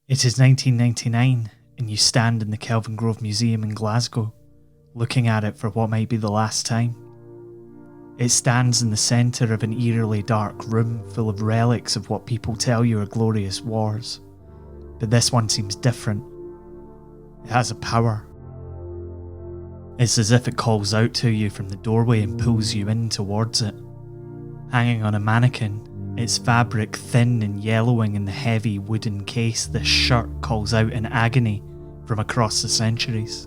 It is 1999 and you stand in the Kelvin Grove Museum in Glasgow, looking at it for what might be the last time. It stands in the centre of an eerily dark room full of relics of what people tell you are glorious wars. But this one seems different. It has a power. It's as if it calls out to you from the doorway and pulls you in towards it. Hanging on a mannequin, its fabric thin and yellowing in the heavy wooden case, this shirt calls out in agony from across the centuries.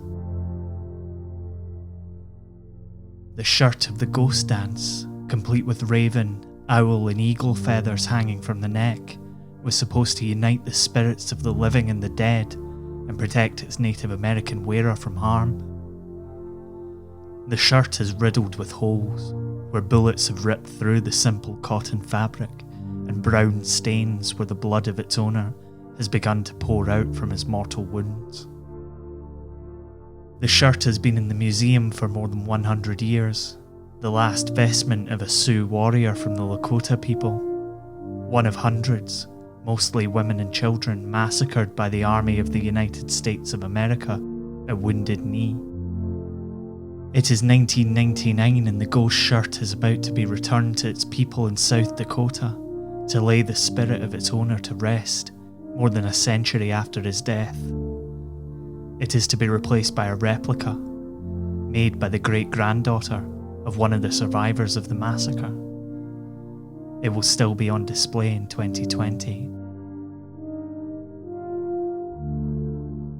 The shirt of the ghost dance, complete with raven, owl and eagle feathers hanging from the neck, was supposed to unite the spirits of the living and the dead and protect its Native American wearer from harm. The shirt is riddled with holes, where bullets have ripped through the simple cotton fabric, and brown stains where the blood of its owner has begun to pour out from his mortal wounds. The shirt has been in the museum for more than 100 years, the last vestment of a Sioux warrior from the Lakota people, one of hundreds, mostly women and children, massacred by the Army of the United States of America at Wounded Knee. It is 1999 and the ghost shirt is about to be returned to its people in South Dakota to lay the spirit of its owner to rest more than a century after his death. It is to be replaced by a replica, made by the great-granddaughter of one of the survivors of the massacre. It will still be on display in 2020.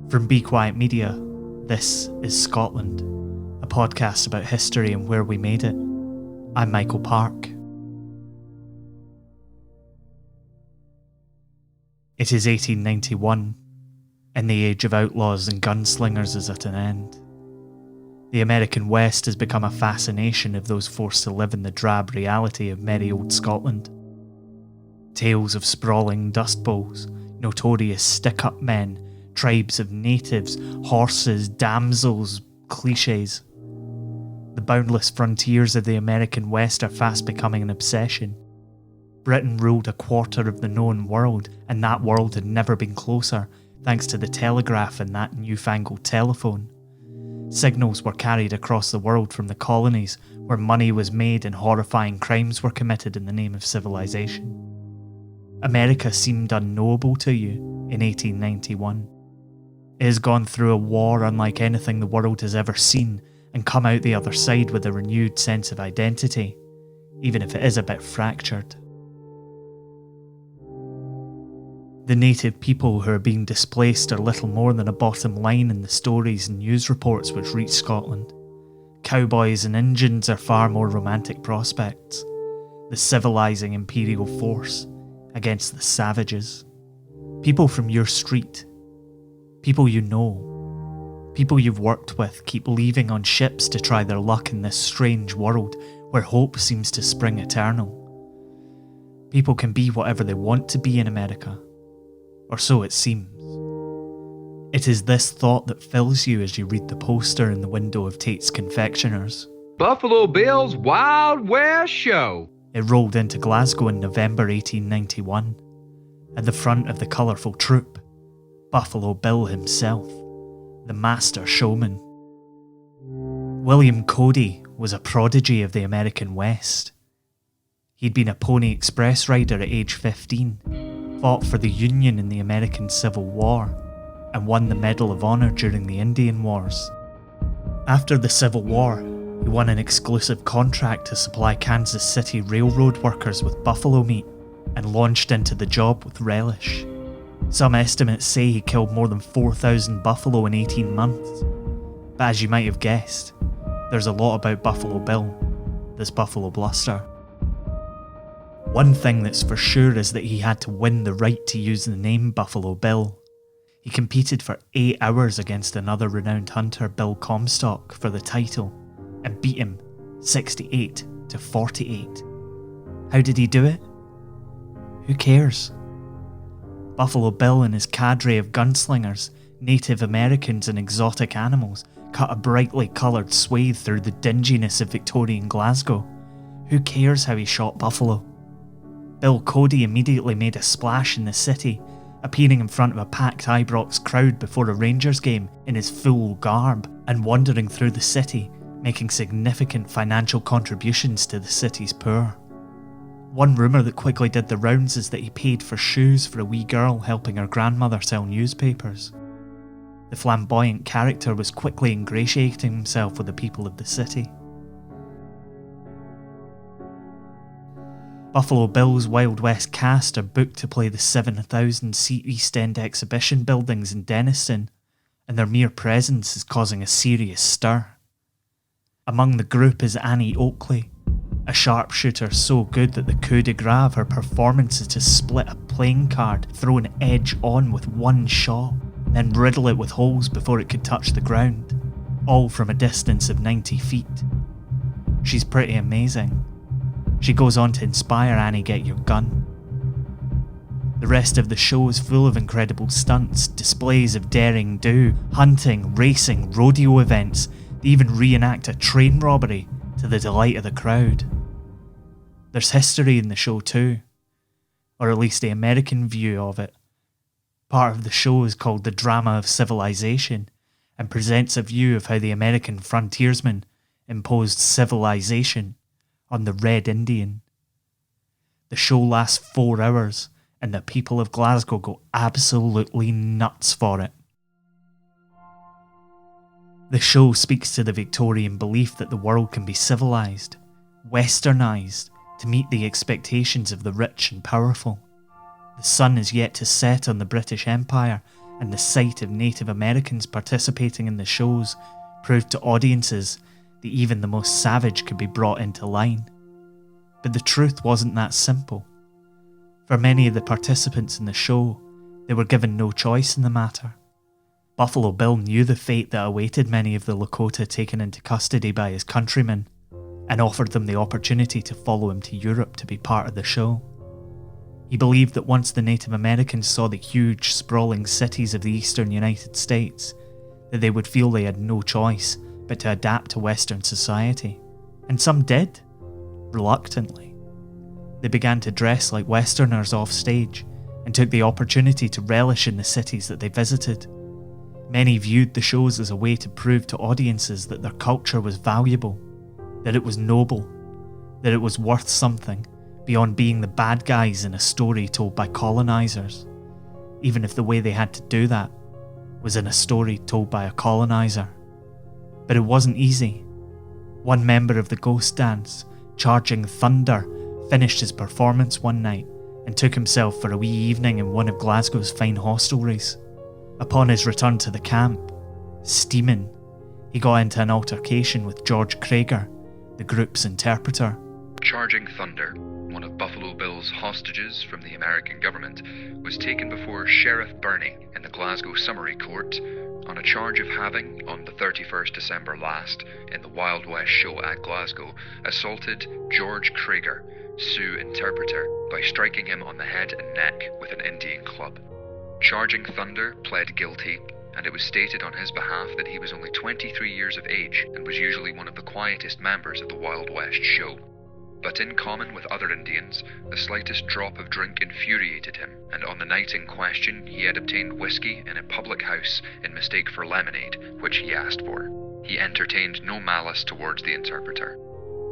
From Be Quiet Media, this is Scotland, a podcast about history and where we made it. I'm Michael Park. It is 1891, and the age of outlaws and gunslingers is at an end. The American West has become a fascination of those forced to live in the drab reality of merry old Scotland. Tales of sprawling dust bowls, notorious stick-up men, tribes of natives, horses, damsels, cliches. The boundless frontiers of the American West are fast becoming an obsession. Britain ruled a quarter of the known world, and that world had never been closer, thanks to the telegraph and that newfangled telephone. Signals were carried across the world from the colonies, where money was made and horrifying crimes were committed in the name of civilization. America seemed unknowable to you in 1891. It has gone through a war unlike anything the world has ever seen, and come out the other side with a renewed sense of identity, even if it is a bit fractured. The native people who are being displaced are little more than a bottom line in the stories and news reports which reach Scotland. Cowboys and Indians are far more romantic prospects, the civilising imperial force against the savages. People from your street, people you know, people you've worked with keep leaving on ships to try their luck in this strange world where hope seems to spring eternal. People can be whatever they want to be in America. Or so it seems. It is this thought that fills you as you read the poster in the window of Tate's Confectioners. Buffalo Bill's Wild West Show. It rolled into Glasgow in November 1891. At the front of the colourful troupe, Buffalo Bill himself, the master showman. William Cody was a prodigy of the American West. He'd been a Pony Express rider at age 15, fought for the Union in the American Civil War, and won the Medal of Honor during the Indian Wars. After the Civil War, he won an exclusive contract to supply Kansas City railroad workers with buffalo meat, and launched into the job with relish. Some estimates say he killed more than 4,000 buffalo in 18 months. But as you might have guessed, there's a lot about Buffalo Bill, this buffalo bluster. One thing that's for sure is that he had to win the right to use the name Buffalo Bill. He competed for 8 hours against another renowned hunter, Bill Comstock, for the title, and beat him 68 to 48. How did he do it? Who cares? Buffalo Bill and his cadre of gunslingers, Native Americans and exotic animals cut a brightly coloured swathe through the dinginess of Victorian Glasgow. Who cares how he shot buffalo? Bill Cody immediately made a splash in the city, appearing in front of a packed Ibrox crowd before a Rangers game in his full garb and wandering through the city, making significant financial contributions to the city's poor. One rumour that quickly did the rounds is that he paid for shoes for a wee girl helping her grandmother sell newspapers. The flamboyant character was quickly ingratiating himself with the people of the city. Buffalo Bill's Wild West cast are booked to play the 7,000-seat East End exhibition buildings in Denniston, and their mere presence is causing a serious stir. Among the group is Annie Oakley, a sharpshooter so good that the coup de grace of her performance is to split a playing card thrown edge on with one shot, and then riddle it with holes before it could touch the ground, all from a distance of 90 feet. She's pretty amazing. She goes on to inspire Annie Get Your Gun. The rest of the show is full of incredible stunts, displays of daring do, hunting, racing, rodeo events. They even reenact a train robbery to the delight of the crowd. There's history in the show too, or at least the American view of it. Part of the show is called The Drama of Civilization and presents a view of how the American frontiersmen imposed civilization on the Red Indian. The show lasts 4 hours and the people of Glasgow go absolutely nuts for it. The show speaks to the Victorian belief that the world can be civilised, westernised, to meet the expectations of the rich and powerful. The sun is yet to set on the British Empire, and the sight of Native Americans participating in the shows proved to audiences that even the most savage could be brought into line. But the truth wasn't that simple. For many of the participants in the show, they were given no choice in the matter. Buffalo Bill knew the fate that awaited many of the Lakota taken into custody by his countrymen, and offered them the opportunity to follow him to Europe to be part of the show. He believed that once the Native Americans saw the huge, sprawling cities of the eastern United States, that they would feel they had no choice but to adapt to Western society. And some did, reluctantly. They began to dress like Westerners off stage, and took the opportunity to relish in the cities that they visited. Many viewed the shows as a way to prove to audiences that their culture was valuable, that it was noble, that it was worth something beyond being the bad guys in a story told by colonisers, even if the way they had to do that was in a story told by a coloniser. But it wasn't easy. One member of the Ghost Dance, Charging Thunder, finished his performance one night and took himself for a wee evening in one of Glasgow's fine hostelries. Upon his return to the camp, steaming, he got into an altercation with George Krager, the group's interpreter. Charging Thunder, one of Buffalo Bill's hostages from the American government, was taken before Sheriff Burney in the Glasgow Summary Court on a charge of having, on the 31st December last, in the Wild West show at Glasgow, assaulted George Krager, Sioux interpreter, by striking him on the head and neck with an Indian club. Charging Thunder pled guilty, and it was stated on his behalf that he was only 23 years of age and was usually one of the quietest members of the Wild West show. But in common with other Indians, the slightest drop of drink infuriated him, and on the night in question he had obtained whiskey in a public house in mistake for lemonade, which he asked for. He entertained no malice towards the interpreter.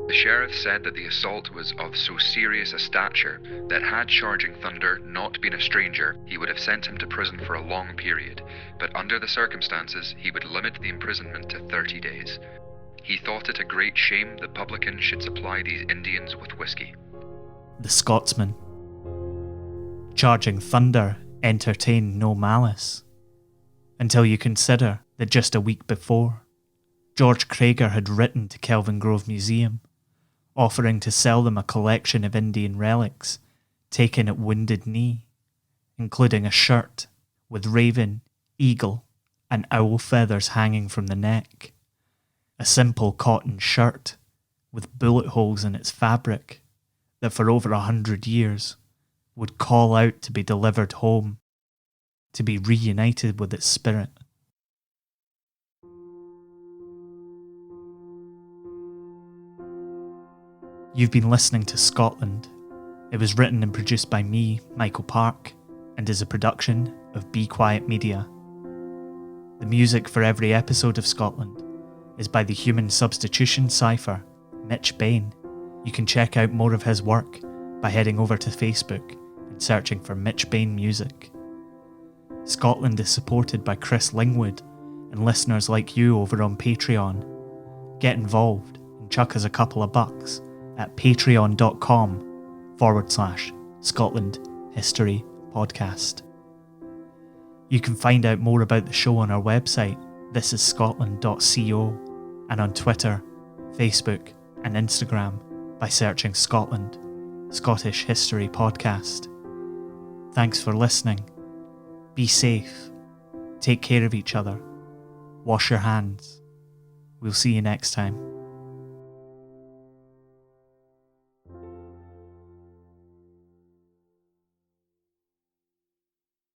The sheriff said that the assault was of so serious a stature that had Charging Thunder not been a stranger, he would have sent him to prison for a long period, but under the circumstances he would limit the imprisonment to 30 days. He thought it a great shame the publicans should supply these Indians with whiskey. The Scotsman. Charging Thunder entertained no malice, until you consider that just a week before, George Krager had written to Kelvin Grove Museum, offering to sell them a collection of Indian relics taken at Wounded Knee, including a shirt with raven, eagle, and owl feathers hanging from the neck. A simple cotton shirt with bullet holes in its fabric that for over 100 years would call out to be delivered home, to be reunited with its spirit. You've been listening to Scotland. It was written and produced by me, Michael Park, and is a production of Be Quiet Media. The music for every episode of Scotland is by the human substitution cipher, Mitch Bain. You can check out more of his work by heading over to Facebook and searching for Mitch Bain Music. Scotland is supported by Chris Lingwood and listeners like you over on Patreon. Get involved and chuck us a couple of bucks at patreon.com/Scotland History Podcast. You can find out more about the show on our website, thisisscotland.co, and on Twitter, Facebook, and Instagram by searching Scotland, Scottish History Podcast. Thanks for listening. Be safe. Take care of each other. Wash your hands. We'll see you next time.